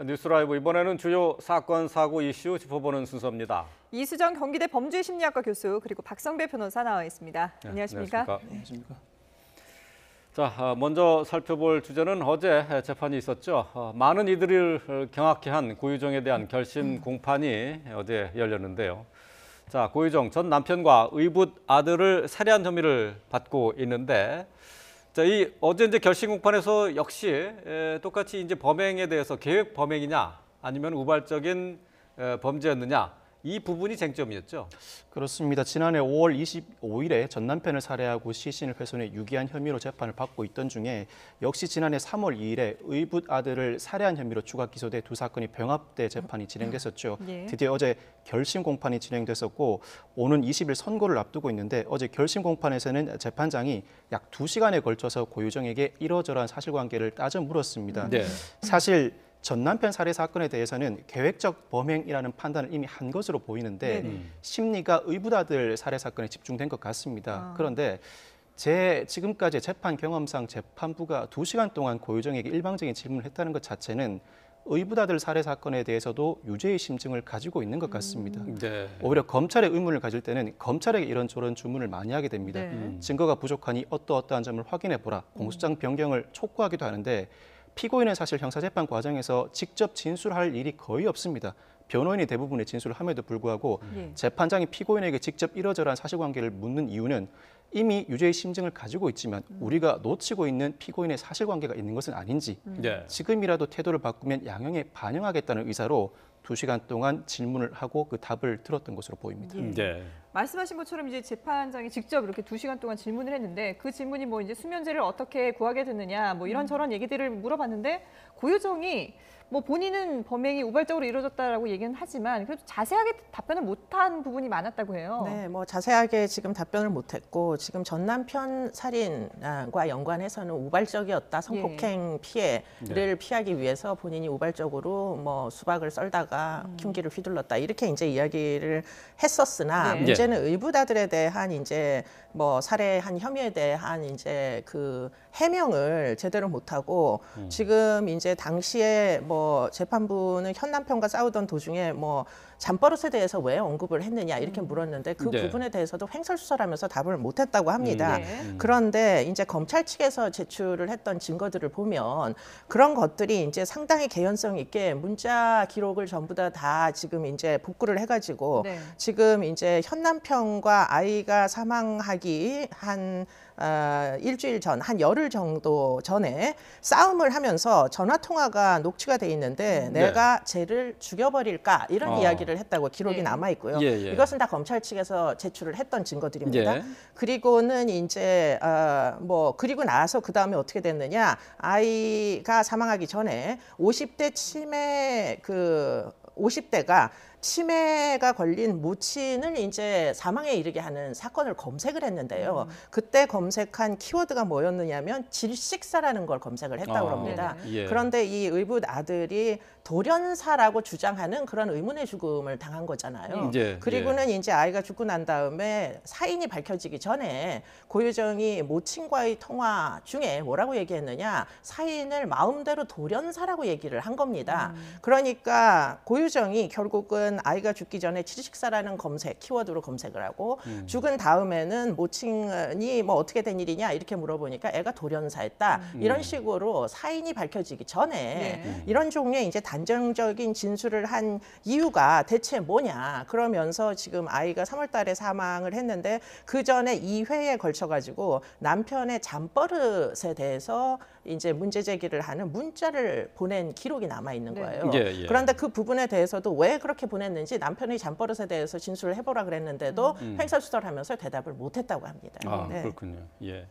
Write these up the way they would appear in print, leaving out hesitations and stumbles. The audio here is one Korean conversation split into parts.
뉴스라이브 이번에는 주요 사건, 사고 이슈 짚어보는 순서입니다. 이수정 경기대 범죄심리학과 교수 그리고 박성배 변호사 나와 있습니다. 네, 안녕하십니까? 안녕하십니까? 자, 먼저 살펴볼 주제는 어제 재판이 있었죠. 많은 이들을 경악케 한 고유정에 대한 결심 공판이 어제 열렸는데요. 자, 고유정 전 남편과 의붓 아들을 살해한 혐의를 받고 있는데, 자, 어제 이제 결심 공판에서 역시 똑같이 이제 범행에 대해서 계획 범행이냐 아니면 우발적인 범죄였느냐 이 부분이 쟁점이었죠. 그렇습니다. 지난해 5월 25일에 전 남편을 살해하고 시신을 훼손해 유기한 혐의로 재판을 받고 있던 중에 역시 지난해 3월 2일에 의붓 아들을 살해한 혐의로 추가 기소돼 두 사건이 병합돼 재판이 진행됐었죠. 예. 드디어 어제 결심 공판이 진행됐었고 오는 20일 선고를 앞두고 있는데 어제 결심 공판에서는 재판장이 약 2시간에 걸쳐서 고유정에게 이러저러한 사실관계를 따져 물었습니다. 네. 사실 전 남편 살해 사건에 대해서는 계획적 범행이라는 판단을 이미 한 것으로 보이는데 심리가 의붓 아들 살해 사건에 집중된 것 같습니다. 그런데 제 지금까지 재판 경험상 재판부가 2시간 동안 고유정에게 일방적인 질문을 했다는 것 자체는 의붓 아들 살해 사건에 대해서도 유죄의 심증을 가지고 있는 것 같습니다. 네. 오히려 검찰의 의문을 가질 때는 검찰에게 이런저런 주문을 많이 하게 됩니다. 네. 증거가 부족하니 어떠어떠한 점을 확인해보라. 공소장 변경을 촉구하기도 하는데 피고인은 사실 형사재판 과정에서 직접 진술할 일이 거의 없습니다. 변호인이 대부분의 진술을 함에도 불구하고 재판장이 피고인에게 직접 이러저러한 사실관계를 묻는 이유는 이미 유죄의 심증을 가지고 있지만 우리가 놓치고 있는 피고인의 사실관계가 있는 것은 아닌지 네. 지금이라도 태도를 바꾸면 양형에 반영하겠다는 의사로 2시간 동안 질문을 하고 그 답을 들었던 것으로 보입니다. 네. 말씀하신 것처럼 이제 재판장이 직접 이렇게 2시간 동안 질문을 했는데 그 질문이 뭐 이제 수면제를 어떻게 구하게 됐느냐 뭐 이런저런 얘기들을 물어봤는데 고유정이 뭐 본인은 범행이 우발적으로 이루어졌다라고 얘기는 하지만 그래도 자세하게 답변을 못한 부분이 많았다고 해요. 네, 뭐 자세하게 지금 답변을 못했고 지금 전 남편 살인과 연관해서는 우발적이었다, 성폭행 피해를 피하기 위해서 본인이 우발적으로 뭐 수박을 썰다가 흉기를 휘둘렀다 이렇게 이제 이야기를 했었으나 네. 문제는 의붓 아들에 대한 이제 뭐 살해한 혐의에 대한 이제 그 해명을 제대로 못하고 지금 이제 당시에 뭐 재판부는 현 남편과 싸우던 도중에 뭐 잠버릇에 대해서 왜 언급을 했느냐 이렇게 물었는데 그 네. 부분에 대해서도 횡설수설하면서 답을 못했다고 합니다. 네. 그런데 이제 검찰 측에서 제출을 했던 증거들을 보면 그런 것들이 이제 상당히 개연성 있게 문자 기록을 전부 다 지금 이제 복구를 해가지고 네. 지금 이제 현 남편과 아이가 사망하기 한 일주일 전, 한 열흘 정도 전에 싸움을 하면서 전화 통화가 녹취가 돼 있는데 내가 쟤를 죽여버릴까 이런 이야기를 했다고 기록이 네. 남아 있고요. 예, 예. 이것은 다 검찰 측에서 제출을 했던 증거들입니다. 예. 그리고는 이제 뭐 그리고 나서 그 다음에 어떻게 됐느냐? 아이가 사망하기 전에 50대 치매 50대가 치매가 걸린 모친을 이제 사망에 이르게 하는 사건을 검색을 했는데요. 그때 검색한 키워드가 뭐였느냐면 질식사라는 걸 검색을 했다고 합니다. 예. 그런데 이 의붓 아들이 돌연사라고 주장하는 그런 의문의 죽음을 당한 거잖아요. 예. 그리고는 이제 아이가 죽고 난 다음에 사인이 밝혀지기 전에 고유정이 모친과의 통화 중에 뭐라고 얘기했느냐? 사인을 마음대로 돌연사라고 얘기를 한 겁니다. 그러니까 고유정이 결국은 아이가 죽기 전에 질식사라는 키워드로 검색을 하고 죽은 다음에는 모친이 뭐 어떻게 된 일이냐 이렇게 물어보니까 애가 돌연사했다. 이런 식으로 사인이 밝혀지기 전에 이런 종류의 이제 단정적인 진술을 한 이유가 대체 뭐냐. 그러면서 지금 아이가 3월 달에 사망을 했는데 그 전에 2회에 걸쳐 가지고 남편의 잠버릇에 대해서 이제 문제 제기를 하는 문자를 보낸 기록이 남아 있는 거예요. 예. 그런데 그 부분에 대해서도 왜 그렇게 보냈는지 남편의 잠버릇에 대해서 진술을 해보라 그랬는데도 횡설수설하면서 대답을 못했다고 합니다. 네. 그렇군요. 예.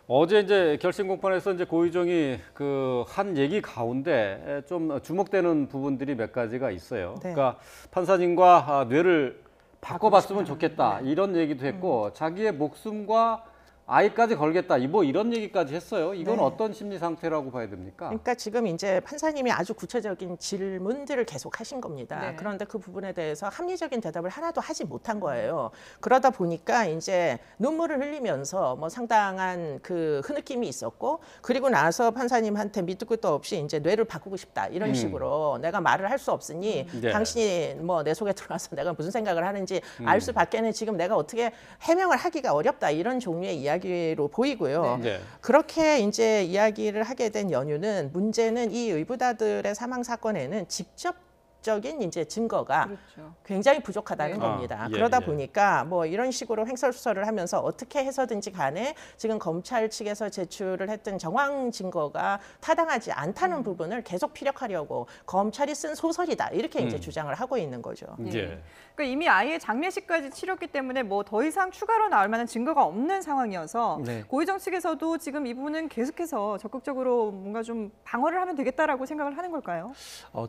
어제 이제 결심 공판에서 이제 고유정이 그 한 얘기 가운데 좀 주목되는 부분들이 몇 가지가 있어요. 네. 그러니까 판사님과 뇌를 바꿔봤으면 좋겠다 이런 얘기도 했고 자기의 목숨과 아이까지 걸겠다. 뭐 이런 얘기까지 했어요. 이건 네. 어떤 심리 상태라고 봐야 됩니까? 그러니까 지금 이제 판사님이 아주 구체적인 질문들을 계속 하신 겁니다. 네. 그런데 그 부분에 대해서 합리적인 대답을 하나도 하지 못한 거예요. 그러다 보니까 이제 눈물을 흘리면서 뭐 상당한 그 흐느낌이 있었고, 그리고 나서 판사님한테 밑도 끝도 없이 이제 뇌를 바꾸고 싶다 이런 식으로 내가 말을 할 수 없으니 네. 당신이 뭐 내 속에 들어와서 내가 무슨 생각을 하는지 알 수 밖에는 지금 내가 어떻게 해명을 하기가 어렵다 이런 종류의 이야기로 보이고요. 네. 그렇게 이제 이야기를 하게 된 연유는, 문제는 이 의붓아들의 사망 사건에는 직접적인 이제 증거가 그렇죠. 굉장히 부족하다는 네. 겁니다. 예, 그러다 예. 보니까 뭐 이런 식으로 횡설수설을 하면서 어떻게 해서든지 간에 지금 검찰 측에서 제출을 했던 정황 증거가 타당하지 않다는 부분을 계속 피력하려고 검찰이 쓴 소설이다 이렇게 이제 주장을 하고 있는 거죠. 예. 그러니까 이미 아이의 장례식까지 치렀기 때문에 뭐 더 이상 추가로 나올 만한 증거가 없는 상황이어서 네. 고유정 측에서도 지금 이 부분은 계속해서 적극적으로 뭔가 좀 방어를 하면 되겠다라고 생각을 하는 걸까요?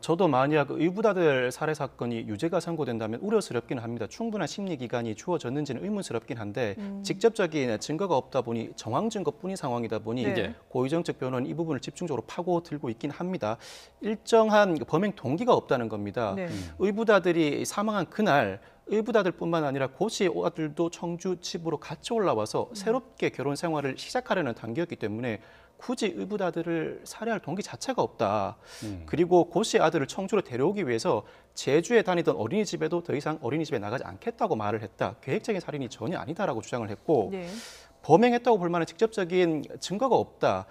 저도 만약 의붓아들 살해 사건이 유죄가 선고된다면 우려스럽기는 합니다. 충분한 심리 기간이 주어졌는지는 의문스럽긴 한데 직접적인 증거가 없다 보니 정황 증거뿐인 상황이다 보니 네. 고유정 측 변호는 이 부분을 집중적으로 파고들고 있긴 합니다. 일정한 범행 동기가 없다는 겁니다. 네. 의붓아들이 사망한 그날 의붓아들뿐만 아니라 고씨 아들도 청주 집으로 같이 올라와서 새롭게 결혼 생활을 시작하려는 단계였기 때문에 굳이 의붓아들을 살해할 동기 자체가 없다. 그리고 고씨 아들을 청주로 데려오기 위해서 제주에 다니던 어린이집에도 더 이상 어린이집에 나가지 않겠다고 말을 했다. 계획적인 살인이 전혀 아니다라고 주장을 했고 네. 범행했다고 볼 만한 직접적인 증거가 없다.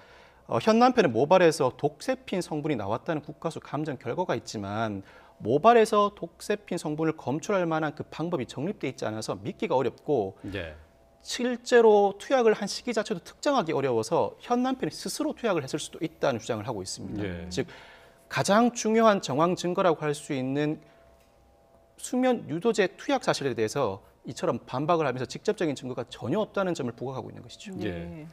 현 남편의 모발에서 독세핀 성분이 나왔다는 국가수 감정 결과가 있지만 모발에서 독세핀 성분을 검출할 만한 그 방법이 정립돼 있지 않아서 믿기가 어렵고 예. 실제로 투약을 한 시기 자체도 특정하기 어려워서 현 남편이 스스로 투약을 했을 수도 있다는 주장을 하고 있습니다. 예. 즉 가장 중요한 정황 증거라고 할 수 있는 수면 유도제 투약 사실에 대해서 이처럼 반박을 하면서 직접적인 증거가 전혀 없다는 점을 부각하고 있는 것이죠. 예.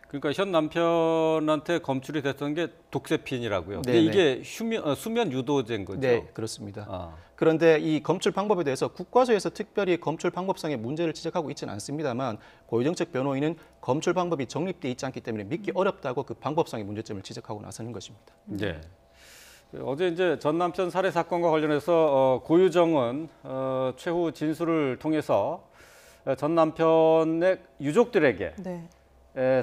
그러니까 현 남편한테 검출이 됐던 게 독세핀이라고요. 근데 네네. 이게 수면 유도제인 거죠. 네, 그렇습니다. 아. 그런데 이 검출 방법에 대해서 국과수에서 특별히 검출 방법상의 문제를 지적하고 있지는 않습니다만 고유정 측 변호인은 검출 방법이 정립돼 있지 않기 때문에 믿기 어렵다고 그 방법상의 문제점을 지적하고 나서는 것입니다. 네. 어제 이제 전 남편 살해 사건과 관련해서 고유정은 최후 진술을 통해서 전 남편의 유족들에게 네.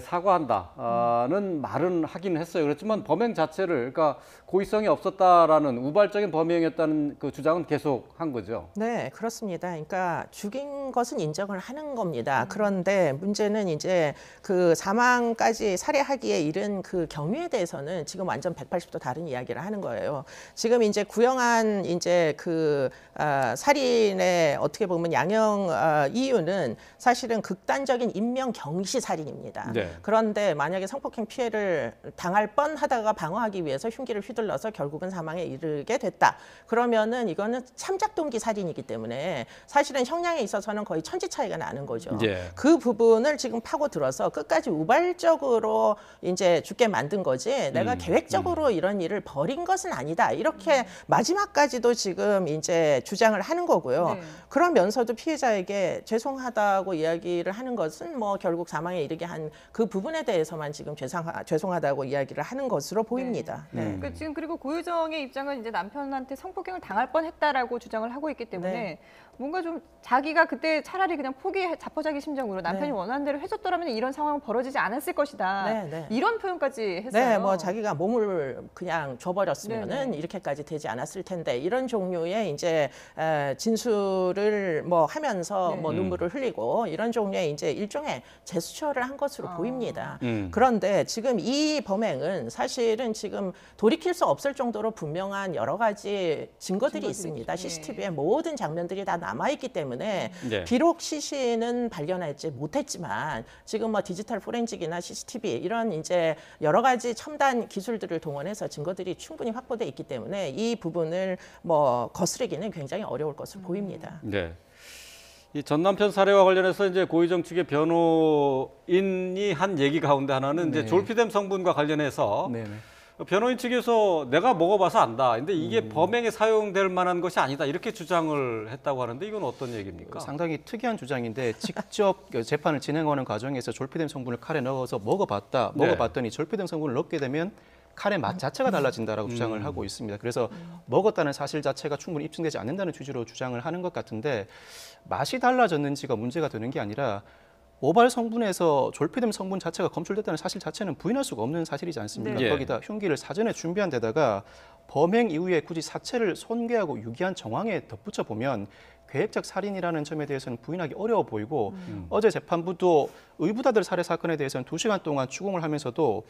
사과한다는 말은 하긴 했어요. 그렇지만 범행 자체를 그러니까 고의성이 없었다라는 우발적인 범행이었다는 그 주장은 계속 한 거죠. 네, 그렇습니다. 그러니까 죽인 것은 인정을 하는 겁니다. 그런데 문제는 이제 그 사망까지 살해하기에 이른 그 경위에 대해서는 지금 완전 180도 다른 이야기를 하는 거예요. 지금 이제 구형한 이제 그 살인의 어떻게 보면 양형 이유는 사실은 극단적인 인명 경시 살인입니다. 네. 그런데 만약에 성폭행 피해를 당할 뻔하다가 방어하기 위해서 흉기를 휘둘러서 결국은 사망에 이르게 됐다. 그러면은 이거는 참작 동기 살인이기 때문에 사실은 형량에 있어서는 거의 천지 차이가 나는 거죠. 예. 그 부분을 지금 파고들어서 끝까지 우발적으로 이제 죽게 만든 거지 내가 계획적으로 이런 일을 벌인 것은 아니다. 이렇게 마지막까지도 지금 이제 주장을 하는 거고요. 네. 그러면서도 피해자에게 죄송하다고 이야기를 하는 것은 뭐 결국 사망에 이르게 한 그 부분에 대해서만 지금 죄송하다고 이야기를 하는 것으로 보입니다. 네. 그 지금 그리고 고유정의 입장은 이제 남편한테 성폭행을 당할 뻔했다라고 주장을 하고 있기 때문에 네. 뭔가 좀 자기가 그때 차라리 그냥 자포자기 심정으로 남편이 네. 원하는 대로 해줬더라면 이런 상황은 벌어지지 않았을 것이다. 네, 네. 이런 표현까지 했어요. 네, 뭐 자기가 몸을 그냥 줘버렸으면은 네네. 이렇게까지 되지 않았을 텐데 이런 종류의 이제 진술을 뭐 하면서 네. 뭐 눈물을 흘리고 이런 종류의 이제 일종의 제스처를 한 것으로 보입니다. 음. 그런데 지금 이 범행은 사실은 지금 돌이킬 수 없을 정도로 분명한 여러 가지 증거들이 있습니다. 있죠. CCTV에 모든 장면들이 다 남아있기 때문에 네. 비록 시신은 발견하지 못했지만 지금 뭐 디지털 포렌식이나 CCTV 이런 이제 여러 가지 첨단 기술들을 동원해서 증거들이 충분히 확보돼 있기 때문에 이 부분을 뭐 거스르기는 굉장히 어려울 것으로 보입니다. 네. 이 전 남편 사례와 관련해서 이제 고유정 측의 변호인이 한 얘기 가운데 하나는 이제 네. 졸피뎀 성분과 관련해서 네네. 변호인 측에서 내가 먹어봐서 안다. 근데 이게 범행에 사용될 만한 것이 아니다. 이렇게 주장을 했다고 하는데 이건 어떤 얘기입니까? 상당히 특이한 주장인데 직접 재판을 진행하는 과정에서 졸피뎀 성분을 칼에 넣어서 먹어봤다. 네. 먹어봤더니 졸피뎀 성분을 넣게 되면 칼의 맛 자체가 달라진다라고 주장을 하고 있습니다. 그래서 먹었다는 사실 자체가 충분히 입증되지 않는다는 취지로 주장을 하는 것 같은데 맛이 달라졌는지가 문제가 되는 게 아니라 모발 성분에서 졸피뎀 성분 자체가 검출됐다는 사실 자체는 부인할 수가 없는 사실이지 않습니까? 네. 거기다 흉기를 사전에 준비한 데다가 범행 이후에 굳이 사체를 손괴하고 유기한 정황에 덧붙여 보면 계획적 살인이라는 점에 대해서는 부인하기 어려워 보이고 어제 재판부도 의붓아들 살해 사건에 대해서는 2시간 동안 추궁을 하면서도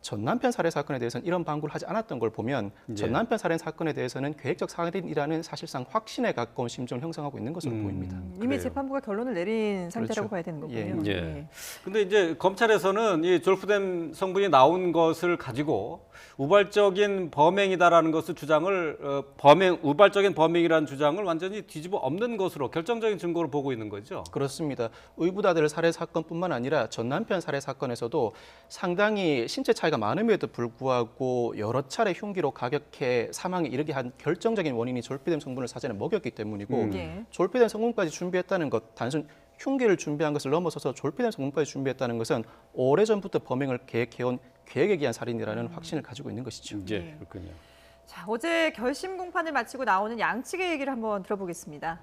전 남편 살해 사건에 대해서는 이런 방구를 하지 않았던 걸 보면 전 남편 살해 사건에 대해서는 계획적 살인이라는 사실상 확신에 가까운 심정을 형성하고 있는 것으로 보입니다. 이미 그래요. 재판부가 결론을 내린 상태라고 그렇죠. 봐야 되는 거군요. 예. 예. 네. 근데 이제 검찰에서는 이 졸피뎀 성분이 나온 것을 가지고 우발적인 범행이다라는 것을 주장을 우발적인 범행이라는 주장을 완전히 뒤집어 엎는 것으로 결정적인 증거를 보고 있는 거죠. 그렇습니다. 의붓아들 살해 사건뿐만 아니라 전 남편 살해 사건에서도 상당히 신체 차이가 많음에도 불구하고 여러 차례 흉기로 가격해 사망에 이르게 한 결정적인 원인이 졸피뎀 성분을 사전에 먹였기 때문이고 예. 졸피뎀 성분까지 준비했다는 것, 단순 흉기를 준비한 것을 넘어서서 졸피뎀 성분까지 준비했다는 것은 오래전부터 범행을 계획해온 계획에 기한 살인이라는 확신을 가지고 있는 것이죠. 예, 그렇군요. 자, 어제 결심 공판을 마치고 나오는 양측의 얘기를 한번 들어보겠습니다.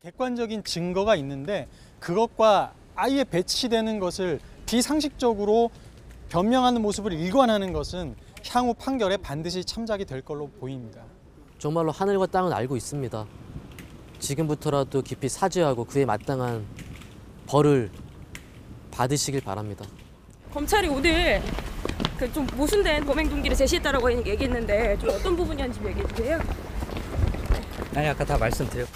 객관적인 증거가 있는데 그것과 아예 배치되는 것을 비상식적으로 변명하는 모습을 일관하는 것은 향후 판결에 반드시 참작이 될 걸로 보입니다. 정말로 하늘과 땅은 알고 있습니다. 지금부터라도 깊이 사죄하고 그에 마땅한 벌을 받으시길 바랍니다. 검찰이 오늘 그 좀 모순된 범행 동기를 제시했다라고 얘기했는데 좀 어떤 부분이었는지 좀 얘기해 주세요. 아니 아까 다 말씀드렸고.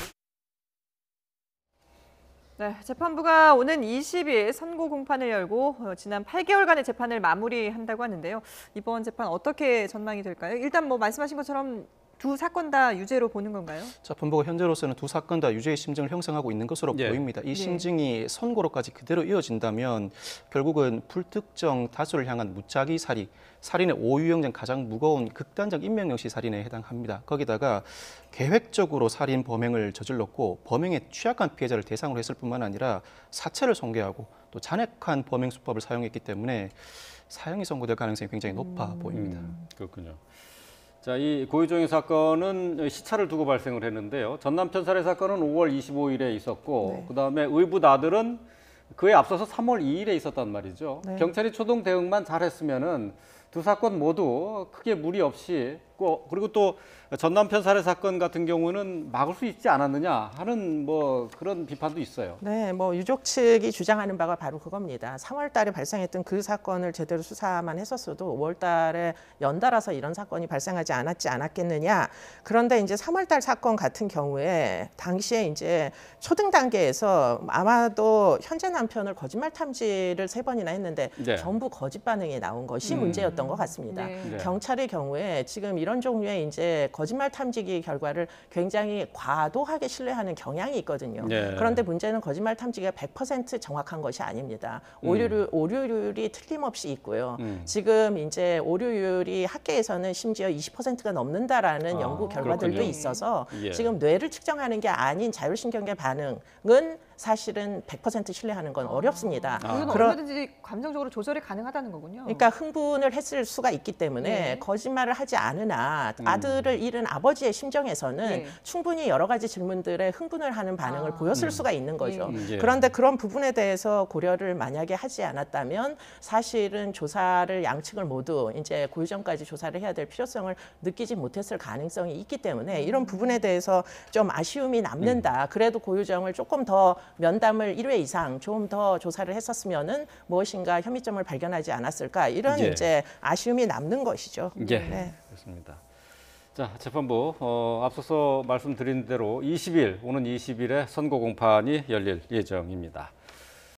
네, 재판부가 오는 20일 선고 공판을 열고 지난 8개월간의 재판을 마무리한다고 하는데요. 이번 재판 어떻게 전망이 될까요? 일단 뭐 말씀하신 것처럼 두 사건 다 유죄로 보는 건가요? 재판부가 현재로서는 두 사건 다 유죄의 심증을 형성하고 있는 것으로 예. 보입니다. 이 심증이 선고로까지 그대로 이어진다면 결국은 불특정 다수를 향한 무작위 살인, 살인의 5유형 중 가장 무거운 극단적 인명영시 살인에 해당합니다. 거기다가 계획적으로 살인 범행을 저질렀고 범행에 취약한 피해자를 대상으로 했을 뿐만 아니라 사체를 손괴하고 또 잔혹한 범행 수법을 사용했기 때문에 사형이 선고될 가능성이 굉장히 높아 보입니다. 그렇군요. 자, 이 고유정의 사건은 시차를 두고 발생을 했는데요. 전 남편 살해 사건은 5월 25일에 있었고, 네. 그다음에 의붓 아들은 그에 앞서서 3월 2일에 있었단 말이죠. 네. 경찰이 초동 대응만 잘했으면은 두 사건 모두 크게 무리 없이 그리고 또 전 남편 살해 사건 같은 경우는 막을 수 있지 않았느냐 하는 뭐 그런 비판도 있어요. 네, 뭐 유족 측이 주장하는 바가 바로 그겁니다. 3월 달에 발생했던 그 사건을 제대로 수사만 했었어도 5월 달에 연달아서 이런 사건이 발생하지 않았겠느냐. 그런데 이제 3월 달 사건 같은 경우에 당시에 이제 초등 단계에서 아마도 현재 남편을 거짓말 탐지를 3번이나 했는데 네. 전부 거짓 반응이 나온 것이 문제였던 것 같습니다. 네. 네. 경찰의 경우에 지금 이런 종류의 이제 거짓말 탐지기 결과를 굉장히 과도하게 신뢰하는 경향이 있거든요. 네. 그런데 문제는 거짓말 탐지기가 100% 정확한 것이 아닙니다. 오류율이 틀림없이 있고요. 지금 이제 오류율이 학계에서는 심지어 20%가 넘는다라는 연구 결과들도 그렇군요. 있어서 예. 지금 뇌를 측정하는 게 아닌 자율신경계 반응은 사실은 100% 신뢰하는 건 어렵습니다. 이건 그런- 얼마든지 감정적으로 조절이 가능하다는 거군요. 그러니까 흥분을 했을 수가 있기 때문에 네. 거짓말을 하지 않으나 아들을 잃은 아버지의 심정에서는 네. 충분히 여러 가지 질문들에 흥분을 하는 반응을 보였을 수가 있는 거죠. 예. 그런데 그런 부분에 대해서 고려를 만약에 하지 않았다면 사실은 조사를 양측을 모두 이제 고유정까지 조사를 해야 될 필요성을 느끼지 못했을 가능성이 있기 때문에 이런 부분에 대해서 좀 아쉬움이 남는다. 그래도 고유정을 조금 더 면담을 1회 이상 좀 더 조사를 했었으면은 무엇인가 혐의점을 발견하지 않았을까 이런 예. 이제 아쉬움이 남는 것이죠. 예, 네. 그렇습니다. 자, 재판부 앞서서 말씀드린 대로 오는 20일에 선고 공판이 열릴 예정입니다.